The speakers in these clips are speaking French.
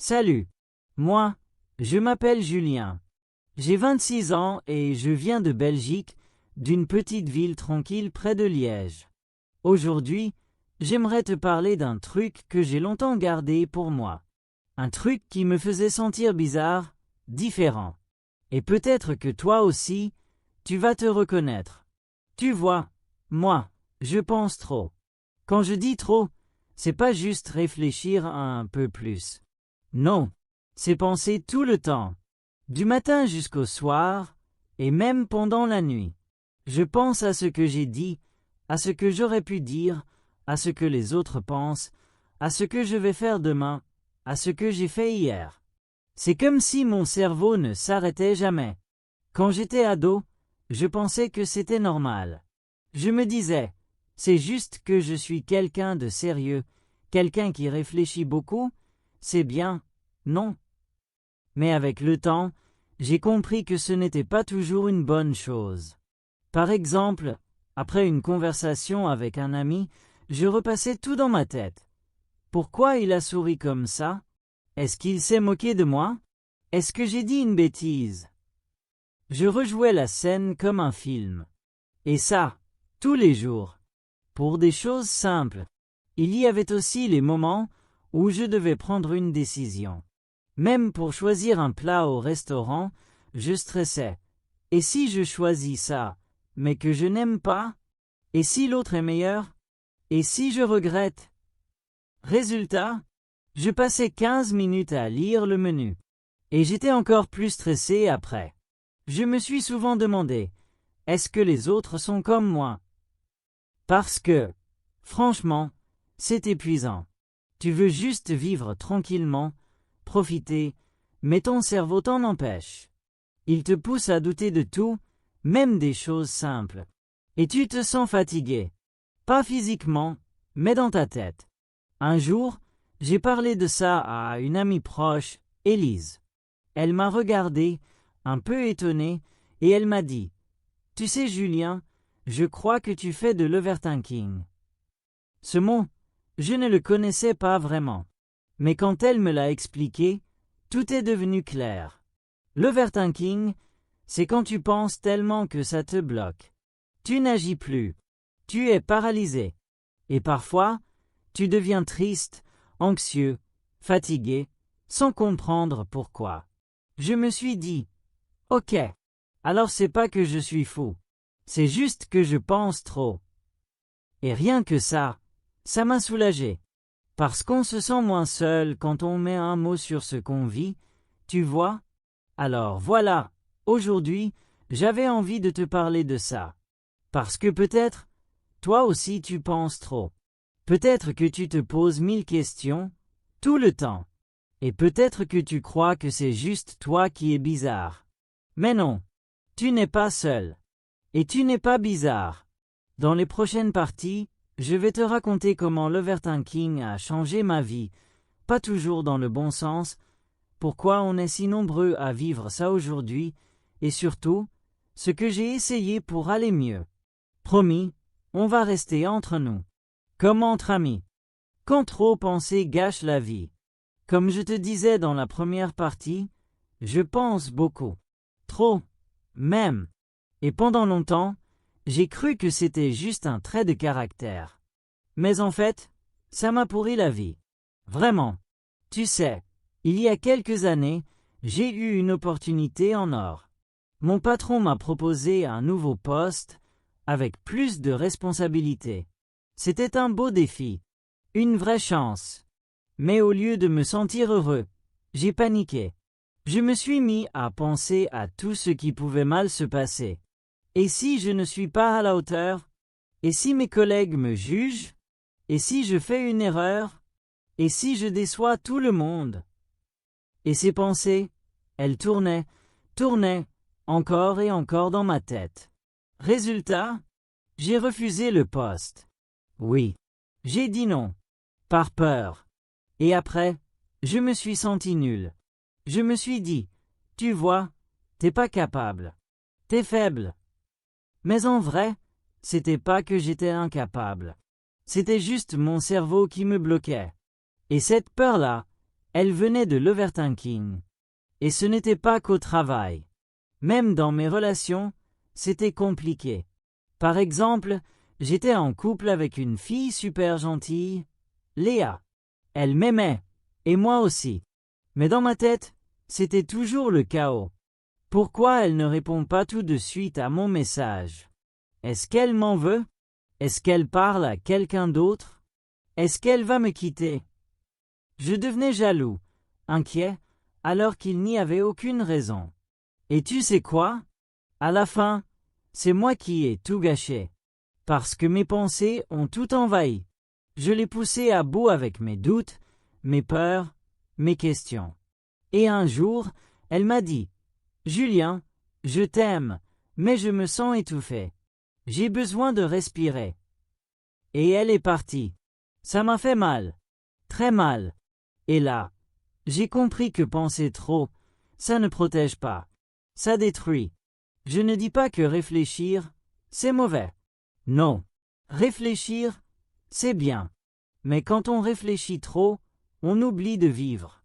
Salut. Moi, je m'appelle Julien. J'ai 26 ans et je viens de Belgique, d'une petite ville tranquille près de Liège. Aujourd'hui, j'aimerais te parler d'un truc que j'ai longtemps gardé pour moi. Un truc qui me faisait sentir bizarre, différent. Et peut-être que toi aussi, tu vas te reconnaître. Tu vois, moi, je pense trop. Quand je dis trop, c'est pas juste réfléchir un peu plus. Non, c'est penser tout le temps. Du matin jusqu'au soir, et même pendant la nuit. Je pense à ce que j'ai dit, à ce que j'aurais pu dire, à ce que les autres pensent, à ce que je vais faire demain, à ce que j'ai fait hier. C'est comme si mon cerveau ne s'arrêtait jamais. Quand j'étais ado, je pensais que c'était normal. Je me disais, c'est juste que je suis quelqu'un de sérieux, quelqu'un qui réfléchit beaucoup, c'est bien, non. Mais avec le temps, j'ai compris que ce n'était pas toujours une bonne chose. Par exemple, après une conversation avec un ami, je repassais tout dans ma tête. Pourquoi il a souri comme ça? Est-ce qu'il s'est moqué de moi? Est-ce que j'ai dit une bêtise? Je rejouais la scène comme un film. Et ça, tous les jours. Pour des choses simples. Il y avait aussi les moments où je devais prendre une décision. Même pour choisir un plat au restaurant, je stressais. Et si je choisis ça, mais que je n'aime pas? Et si l'autre est meilleur? Et si je regrette? Résultat, je passais 15 minutes à lire le menu. Et j'étais encore plus stressé après. Je me suis souvent demandé, est-ce que les autres sont comme moi? Parce que, franchement, c'est épuisant. Tu veux juste vivre tranquillement, profiter, mais ton cerveau t'en empêche. Il te pousse à douter de tout, même des choses simples. Et tu te sens fatigué. Pas physiquement, mais dans ta tête. Un jour, j'ai parlé de ça à une amie proche, Élise. Elle m'a regardé, un peu étonnée, et elle m'a dit « Tu sais Julien, je crois que tu fais de l'overthinking. » Ce mot, je ne le connaissais pas vraiment. Mais quand elle me l'a expliqué, tout est devenu clair. L'overthinking, c'est quand tu penses tellement que ça te bloque. Tu n'agis plus. Tu es paralysé. Et parfois, tu deviens triste, anxieux, fatigué, sans comprendre pourquoi. Je me suis dit, ok, alors c'est pas que je suis fou. C'est juste que je pense trop. Et rien que ça m'a soulagé. Parce qu'on se sent moins seul quand on met un mot sur ce qu'on vit, tu vois? Alors voilà, aujourd'hui, j'avais envie de te parler de ça. Parce que peut-être, toi aussi tu penses trop. Peut-être que tu te poses 1000 questions, tout le temps. Et peut-être que tu crois que c'est juste toi qui es bizarre. Mais non, tu n'es pas seul. Et tu n'es pas bizarre. Dans les prochaines parties, je vais te raconter comment l'overthinking a changé ma vie, pas toujours dans le bon sens, pourquoi on est si nombreux à vivre ça aujourd'hui, et surtout, ce que j'ai essayé pour aller mieux. Promis, on va rester entre nous. Comme entre amis. Quand trop penser gâche la vie. Comme je te disais dans la première partie, je pense beaucoup. Trop. Même. Et pendant longtemps, j'ai cru que c'était juste un trait de caractère. Mais en fait, ça m'a pourri la vie. Vraiment. Tu sais, il y a quelques années, j'ai eu une opportunité en or. Mon patron m'a proposé un nouveau poste, avec plus de responsabilités. C'était un beau défi. Une vraie chance. Mais au lieu de me sentir heureux, j'ai paniqué. Je me suis mis à penser à tout ce qui pouvait mal se passer. Et si je ne suis pas à la hauteur? Et si mes collègues me jugent? Et si je fais une erreur? Et si je déçois tout le monde? Et ces pensées, elles tournaient, encore et encore dans ma tête. Résultat, j'ai refusé le poste. Oui, j'ai dit non, par peur. Et après, je me suis senti nul. Je me suis dit, tu vois, t'es pas capable. T'es faible. Mais en vrai, c'était pas que j'étais incapable. C'était juste mon cerveau qui me bloquait. Et cette peur-là, Elle venait de l'overthinking. Et ce n'était pas qu'au travail. Même dans mes relations, c'était compliqué. Par exemple, j'étais en couple avec une fille super gentille, Léa. Elle m'aimait, et moi aussi. Mais dans ma tête, c'était toujours le chaos. Pourquoi elle ne répond pas tout de suite à mon message? Est-ce qu'elle m'en veut? Est-ce qu'elle parle à quelqu'un d'autre? Est-ce qu'elle va me quitter? Je devenais jaloux, inquiet, alors qu'il n'y avait aucune raison. Et tu sais quoi? À la fin, c'est moi qui ai tout gâché. Parce que mes pensées ont tout envahi. Je l'ai poussée à bout avec mes doutes, mes peurs, mes questions. Et un jour, elle m'a dit, « Julien, je t'aime, mais je me sens étouffée. J'ai besoin de respirer. » Et elle est partie. Ça m'a fait mal. Très mal. Et là, j'ai compris que penser trop, ça ne protège pas. Ça détruit. Je ne dis pas que réfléchir, c'est mauvais. Non. Réfléchir, c'est bien. Mais quand on réfléchit trop, on oublie de vivre.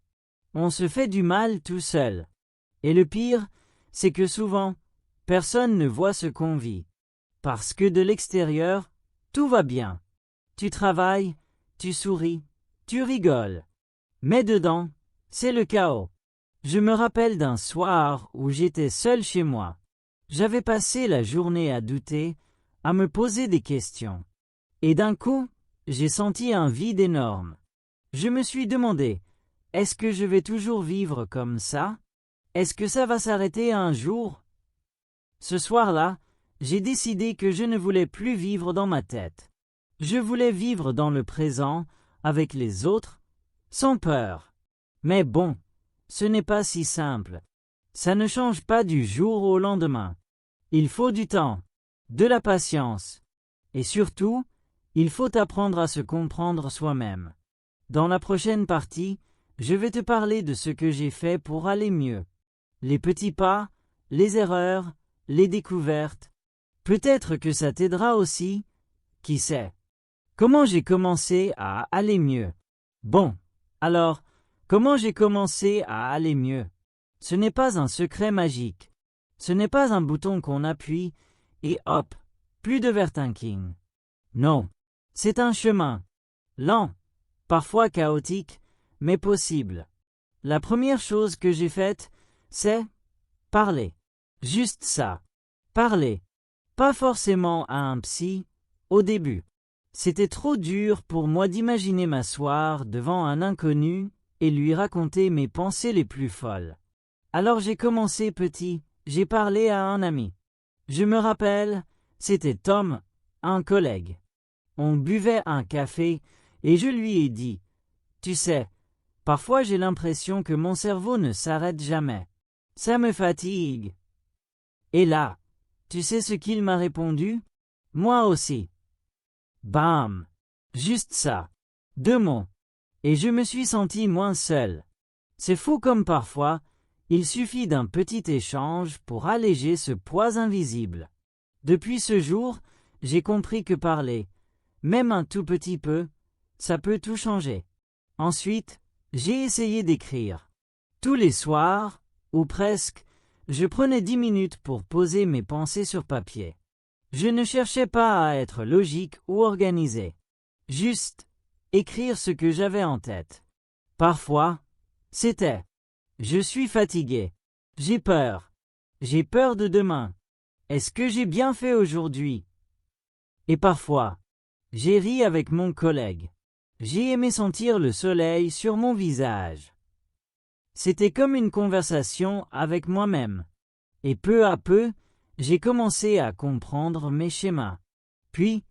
On se fait du mal tout seul. Et le pire, c'est que souvent, personne ne voit ce qu'on vit. Parce que de l'extérieur, tout va bien. Tu travailles, tu souris, tu rigoles. Mais dedans, c'est le chaos. Je me rappelle d'un soir où j'étais seul chez moi. J'avais passé la journée à douter, à me poser des questions. Et d'un coup, j'ai senti un vide énorme. Je me suis demandé, est-ce que je vais toujours vivre comme ça? Est-ce que ça va s'arrêter un jour? Ce soir-là, j'ai décidé que je ne voulais plus vivre dans ma tête. Je voulais vivre dans le présent, avec les autres, sans peur. Mais bon, ce n'est pas si simple. Ça ne change pas du jour au lendemain. Il faut du temps, de la patience. Et surtout, il faut apprendre à se comprendre soi-même. Dans la prochaine partie, je vais te parler de ce que j'ai fait pour aller mieux. Les petits pas, les erreurs, les découvertes. Peut-être que ça t'aidera aussi. Qui sait? Comment j'ai commencé à aller mieux? Bon, alors, comment j'ai commencé à aller mieux? Ce n'est pas un secret magique. Ce n'est pas un bouton qu'on appuie et hop, plus d'overthinking. Non, c'est un chemin. Lent, parfois chaotique, mais possible. La première chose que j'ai faite, c'est parler. Juste ça. Parler. Pas forcément à un psy, au début. C'était trop dur pour moi d'imaginer m'asseoir devant un inconnu et lui raconter mes pensées les plus folles. Alors j'ai commencé petit, j'ai parlé à un ami. Je me rappelle, c'était Tom, un collègue. On buvait un café et je lui ai dit, « Tu sais, parfois j'ai l'impression que mon cerveau ne s'arrête jamais. Ça me fatigue. » Et là, tu sais ce qu'il m'a répondu? Moi aussi. Bam! Juste ça. 2 mots. Et je me suis senti moins seul. C'est fou comme parfois, il suffit d'un petit échange pour alléger ce poids invisible. Depuis ce jour, j'ai compris que parler, même un tout petit peu, ça peut tout changer. Ensuite, j'ai essayé d'écrire. Tous les soirs, ou presque, je prenais 10 minutes pour poser mes pensées sur papier. Je ne cherchais pas à être logique ou organisé. Juste écrire ce que j'avais en tête. Parfois, c'était « Je suis fatigué. J'ai peur. J'ai peur de demain. Est-ce que j'ai bien fait aujourd'hui ?» Et parfois, j'ai ri avec mon collègue. J'ai aimé sentir le soleil sur mon visage. C'était comme une conversation avec moi-même. Et peu à peu, j'ai commencé à comprendre mes schémas. Puis,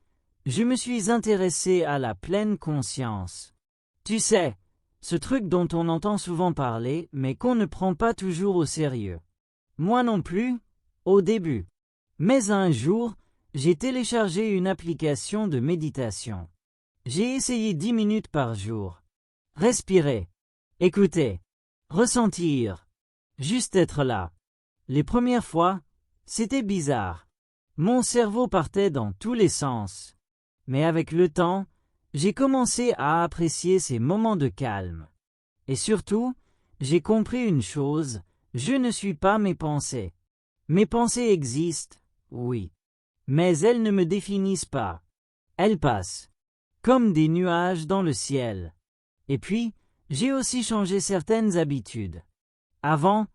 je me suis intéressé à la pleine conscience. Tu sais, ce truc dont on entend souvent parler, mais qu'on ne prend pas toujours au sérieux. Moi non plus, au début. Mais un jour, j'ai téléchargé une application de méditation. J'ai essayé 10 minutes par jour. Respirer, écouter, ressentir, juste être là. Les premières fois, c'était bizarre. Mon cerveau partait dans tous les sens. Mais avec le temps, j'ai commencé à apprécier ces moments de calme. Et surtout, j'ai compris une chose, je ne suis pas mes pensées. Mes pensées existent, oui. Mais elles ne me définissent pas. Elles passent. Comme des nuages dans le ciel. Et puis, j'ai aussi changé certaines habitudes. Avant,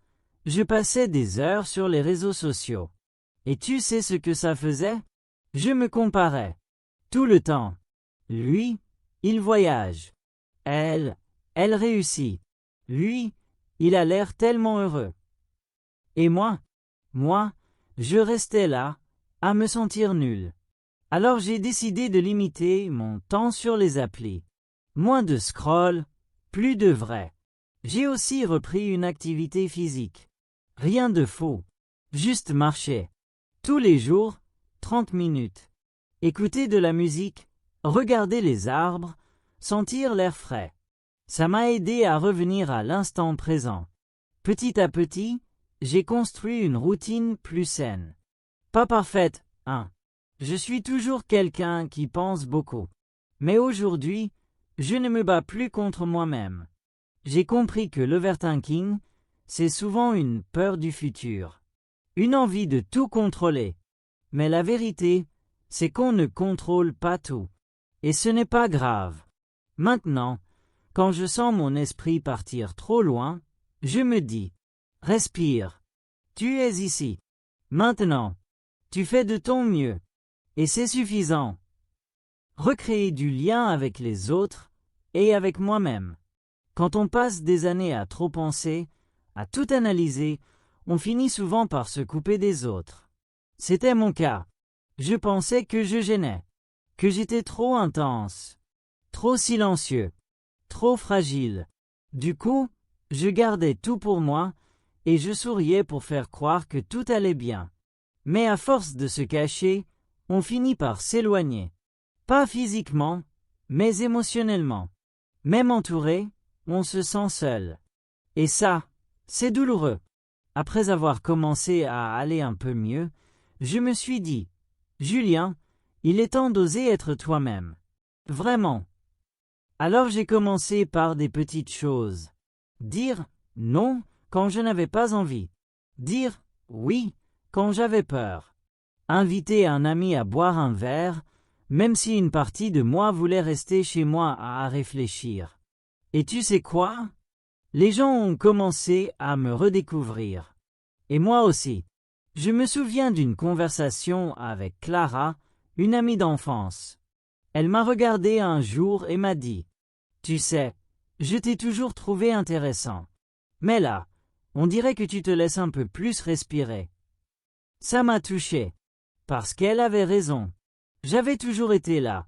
je passais des heures sur les réseaux sociaux. Et tu sais ce que ça faisait? Je me comparais. Tout le temps. Lui, il voyage. Elle réussit. Lui, il a l'air tellement heureux. Et moi, je restais là, à me sentir nul. Alors j'ai décidé de limiter mon temps sur les applis. Moins de scroll, plus de vrai. J'ai aussi repris une activité physique. Rien de faux. Juste marcher. Tous les jours, 30 minutes. Écouter de la musique, regarder les arbres, sentir l'air frais. Ça m'a aidé à revenir à l'instant présent. Petit à petit, j'ai construit une routine plus saine. Pas parfaite, hein. Je suis toujours quelqu'un qui pense beaucoup. Mais aujourd'hui, je ne me bats plus contre moi-même. J'ai compris que l'overthinking, c'est souvent une peur du futur. Une envie de tout contrôler. Mais la vérité, c'est qu'on ne contrôle pas tout. Et ce n'est pas grave. Maintenant, quand je sens mon esprit partir trop loin, je me dis, respire. Tu es ici. Maintenant. Tu fais de ton mieux. Et c'est suffisant. Recréer du lien avec les autres et avec moi-même. Quand on passe des années à trop penser, à tout analyser, on finit souvent par se couper des autres. C'était mon cas. Je pensais que je gênais, que j'étais trop intense, trop silencieux, trop fragile. Du coup, je gardais tout pour moi et je souriais pour faire croire que tout allait bien. Mais à force de se cacher, on finit par s'éloigner. Pas physiquement, mais émotionnellement. Même entouré, on se sent seul. Et ça, c'est douloureux. Après avoir commencé à aller un peu mieux, je me suis dit, Julien, il est temps d'oser être toi-même. Vraiment. Alors j'ai commencé par des petites choses. Dire non quand je n'avais pas envie. Dire oui quand j'avais peur. Inviter un ami à boire un verre, même si une partie de moi voulait rester chez moi à réfléchir. Et tu sais quoi? Les gens ont commencé à me redécouvrir. Et moi aussi. Je me souviens d'une conversation avec Clara, une amie d'enfance. Elle m'a regardé un jour et m'a dit « Tu sais, je t'ai toujours trouvé intéressant. Mais là, on dirait que tu te laisses un peu plus respirer. » Ça m'a touché. Parce qu'elle avait raison. J'avais toujours été là,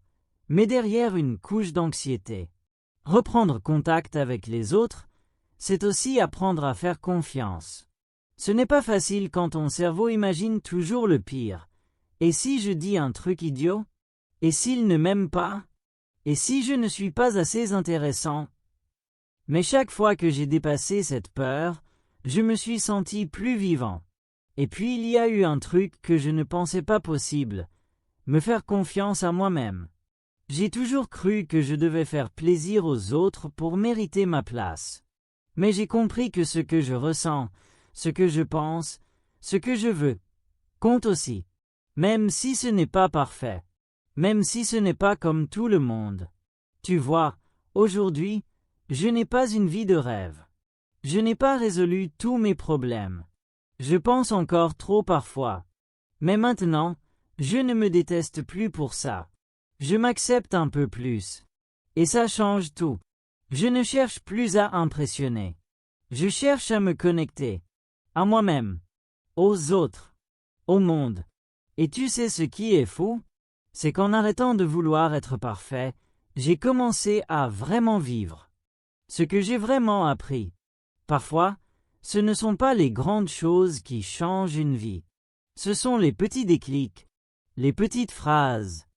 mais derrière une couche d'anxiété. Reprendre contact avec les autres, c'est aussi apprendre à faire confiance. Ce n'est pas facile quand ton cerveau imagine toujours le pire. Et si je dis un truc idiot? Et s'il ne m'aime pas? Et si je ne suis pas assez intéressant? Mais chaque fois que j'ai dépassé cette peur, je me suis senti plus vivant. Et puis il y a eu un truc que je ne pensais pas possible, me faire confiance à moi-même. J'ai toujours cru que je devais faire plaisir aux autres pour mériter ma place. Mais j'ai compris que ce que je ressens, ce que je pense, ce que je veux, compte aussi. Même si ce n'est pas parfait. Même si ce n'est pas comme tout le monde. Tu vois, aujourd'hui, je n'ai pas une vie de rêve. Je n'ai pas résolu tous mes problèmes. Je pense encore trop parfois. Mais maintenant, je ne me déteste plus pour ça. Je m'accepte un peu plus. Et ça change tout. Je ne cherche plus à impressionner. Je cherche à me connecter. À moi-même. Aux autres. Au monde. Et tu sais ce qui est fou? C'est qu'en arrêtant de vouloir être parfait, j'ai commencé à vraiment vivre. Ce que j'ai vraiment appris. Parfois, ce ne sont pas les grandes choses qui changent une vie. Ce sont les petits déclics, les petites phrases,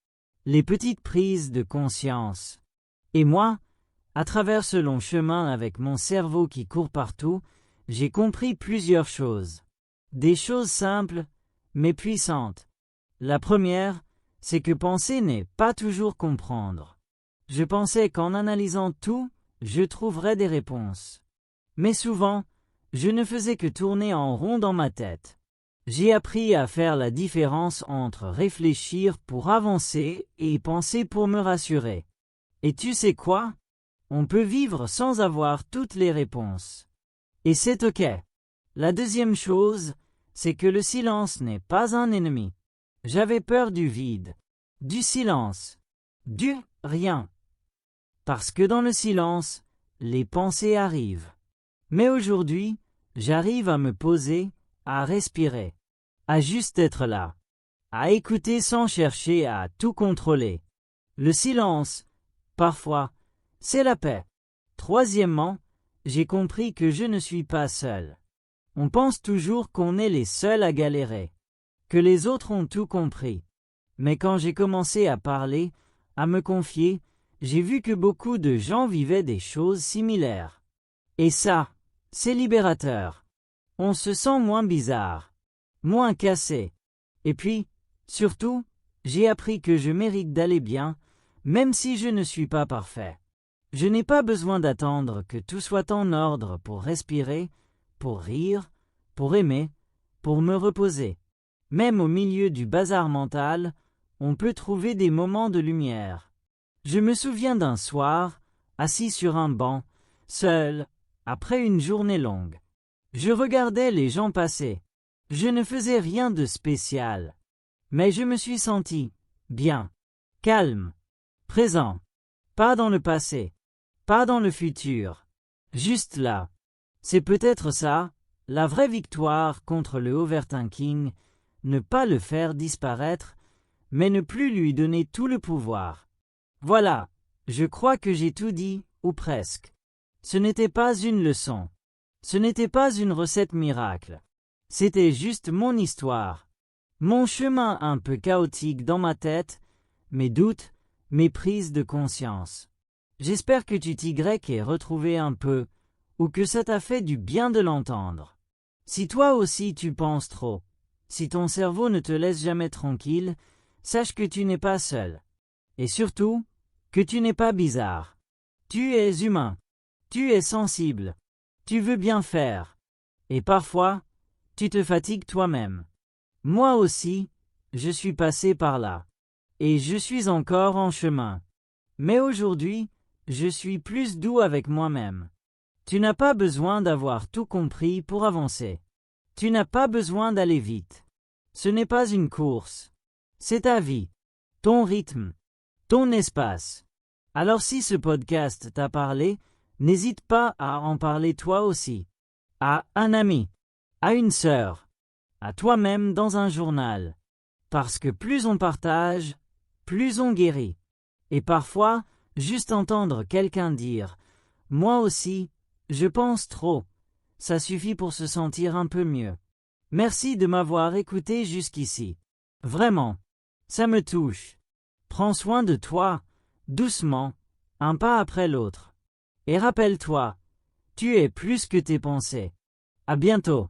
les petites prises de conscience. Et moi, à travers ce long chemin avec mon cerveau qui court partout, j'ai compris plusieurs choses. Des choses simples, mais puissantes. La première, c'est que penser n'est pas toujours comprendre. Je pensais qu'en analysant tout, je trouverais des réponses. Mais souvent, je ne faisais que tourner en rond dans ma tête. J'ai appris à faire la différence entre réfléchir pour avancer et penser pour me rassurer. Et tu sais quoi? On peut vivre sans avoir toutes les réponses. Et c'est ok. La deuxième chose, c'est que le silence n'est pas un ennemi. J'avais peur du vide, du silence, du rien. Parce que dans le silence, les pensées arrivent. Mais aujourd'hui, j'arrive à me poser, à respirer, à juste être là, à écouter sans chercher à tout contrôler. Le silence, parfois, c'est la paix. Troisièmement, j'ai compris que je ne suis pas seul. On pense toujours qu'on est les seuls à galérer, que les autres ont tout compris. Mais quand j'ai commencé à parler, à me confier, j'ai vu que beaucoup de gens vivaient des choses similaires. Et ça, c'est libérateur. On se sent moins bizarre, moins cassé. Et puis, surtout, j'ai appris que je mérite d'aller bien, même si je ne suis pas parfait. Je n'ai pas besoin d'attendre que tout soit en ordre pour respirer, pour rire, pour aimer, pour me reposer. Même au milieu du bazar mental, on peut trouver des moments de lumière. Je me souviens d'un soir, assis sur un banc, seul, après une journée longue. Je regardais les gens passer. Je ne faisais rien de spécial. Mais je me suis senti bien, calme, présent. Pas dans le passé, pas dans le futur. Juste là. C'est peut-être ça, la vraie victoire contre le overthinking, ne pas le faire disparaître, mais ne plus lui donner tout le pouvoir. Voilà, je crois que j'ai tout dit, ou presque. Ce n'était pas une leçon. Ce n'était pas une recette miracle. C'était juste mon histoire. Mon chemin un peu chaotique dans ma tête, mes doutes, mes prises de conscience. J'espère que tu t'y aies retrouvé un peu, ou que ça t'a fait du bien de l'entendre. Si toi aussi tu penses trop, si ton cerveau ne te laisse jamais tranquille, sache que tu n'es pas seul. Et surtout, que tu n'es pas bizarre. Tu es humain. Tu es sensible. Tu veux bien faire. Et parfois, tu te fatigues toi-même. Moi aussi, je suis passé par là. Et je suis encore en chemin. Mais aujourd'hui, je suis plus doux avec moi-même. Tu n'as pas besoin d'avoir tout compris pour avancer. Tu n'as pas besoin d'aller vite. Ce n'est pas une course. C'est ta vie, ton rythme, ton espace. Alors si ce podcast t'a parlé, n'hésite pas à en parler toi aussi. À un ami, à une sœur, à toi-même dans un journal. Parce que plus on partage, plus on guérit. Et parfois, juste entendre quelqu'un dire « Moi aussi, je pense trop », ça suffit pour se sentir un peu mieux. Merci de m'avoir écouté jusqu'ici. Vraiment, ça me touche. Prends soin de toi, doucement, un pas après l'autre. Et rappelle-toi, tu es plus que tes pensées. À bientôt.